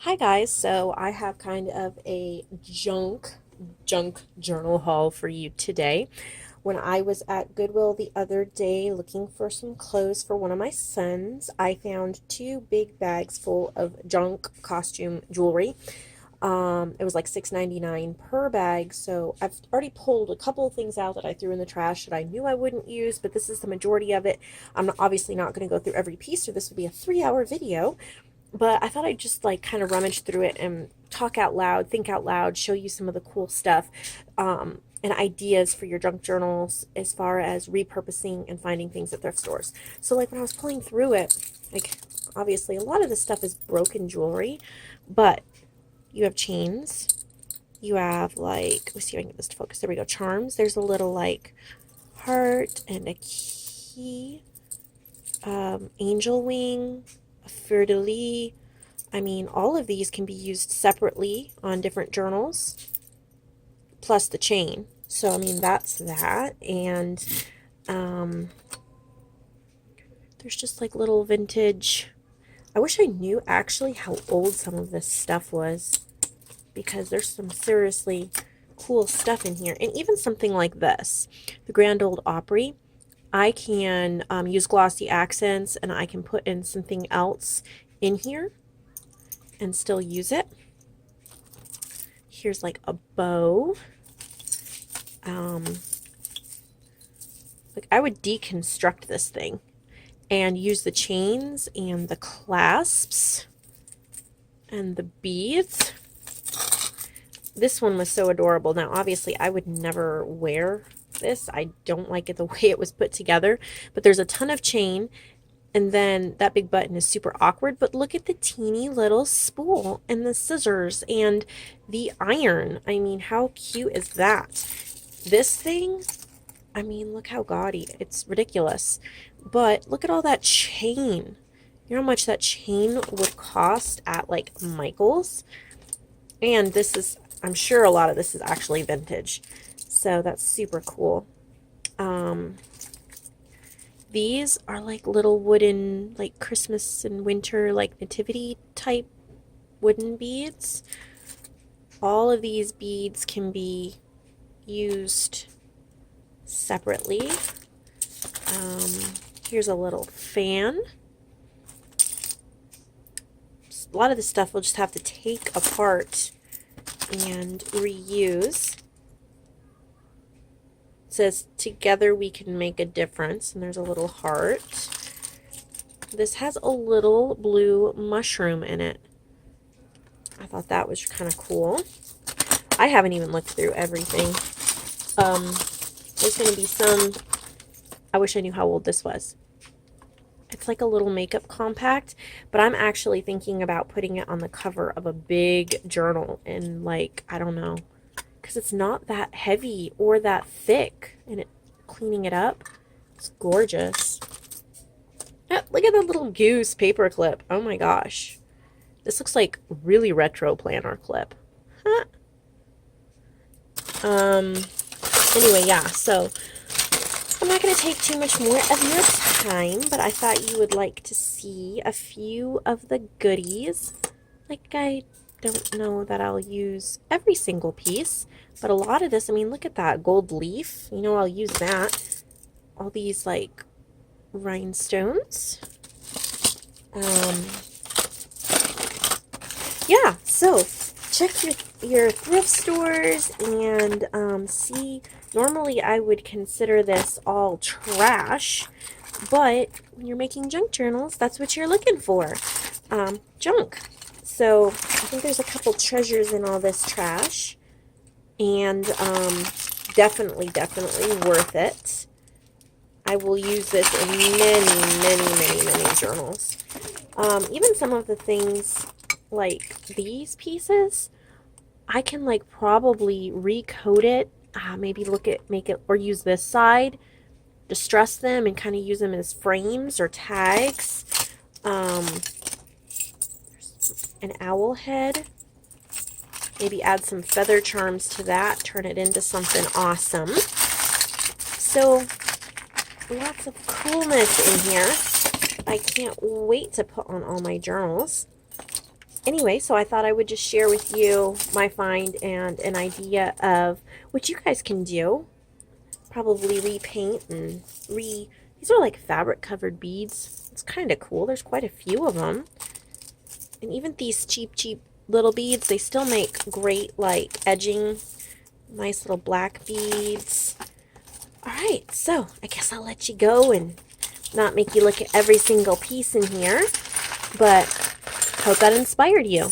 Hi guys, so I have kind of a junk journal haul for you today. When I was at Goodwill the other day looking for some clothes for one of my sons, I found two big bags full of junk costume jewelry. It was like $6.99 per bag, so I've already pulled a couple of things out that I threw in the trash that I knew I wouldn't use, but this is the majority of it. I'm obviously not going to go through every piece, or this would be a 3-hour video. But I thought I'd just like kind of rummage through it and talk out loud, think out loud, show you some of the cool stuff and ideas for your junk journals as far as repurposing and finding things at thrift stores. So like when I was pulling through it, like obviously a lot of this stuff is broken jewelry, but you have chains, you have like, let's see if I can get this to focus. There we go. Charms. There's a little like heart and a key, angel wing, fleur-de-lis. I mean, all of these can be used separately on different journals, plus the chain. So, I mean, that's that. And there's just like little vintage. I wish I knew actually how old some of this stuff was, because there's some seriously cool stuff in here. And even something like this, the Grand Ole Opry. I can use glossy accents, and I can put in something else in here and still use it. Here's like a bow. Like I would deconstruct this thing and use the chains and the clasps and the beads. This one was so adorable. Now, obviously, I would never wear this. I don't like it the way it was put together, but there's a ton of chain, and then that big button is super awkward. But look at the teeny little spool and the scissors and the iron. I mean, how cute is that? This thing, I mean, look how gaudy. It's ridiculous. But look at all that chain. You know how much that chain would cost at like Michael's? And this is, I'm sure a lot of this is actually vintage. So that's super cool. These are like little wooden, like Christmas and winter, like nativity type wooden beads. All of these beads can be used separately. Here's a little fan. A lot of this stuff we'll just have to take apart and reuse. It says together we can make a difference, and there's a little heart. This has a little blue mushroom in it. I thought that was kind of cool. I haven't even looked through everything. There's going to be some, I wish I knew how old this was. It's like a little makeup compact, but I'm actually thinking about putting it on the cover of a big journal in, like, I don't know, because it's not that heavy or that thick, and cleaning it up, it's gorgeous. Look at that little goose paper clip. Oh my gosh. This looks like really retro planner clip. Huh. Anyway, yeah, so I'm not going to take too much more of your time, but I thought you would like to see a few of the goodies. Like, I don't know that I'll use every single piece, but a lot of this, I mean, look at that gold leaf. You know, I'll use that. All these, like, rhinestones. Yeah, so check your thrift stores and see. Normally I would consider this all trash, but when you're making junk journals, that's what you're looking for. Junk. So I think there's a couple treasures in all this trash, and definitely worth it. I will use this in many journals. Even some of the things like these pieces, I can like probably recode it, maybe make it, or use this side, distress them and kind of use them as frames or tags. An owl head, maybe add some feather charms to that, turn it into something awesome. So lots of coolness in here. I can't wait to put on all my journals. Anyway, so I thought I would just share with you my find and an idea of what you guys can do. Probably repaint and these are like fabric covered beads. It's kind of cool. There's quite a few of them. And even these cheap little beads, they still make great like edging. Nice little black beads. Alright, so I guess I'll let you go and not make you look at every single piece in here, but hope that inspired you.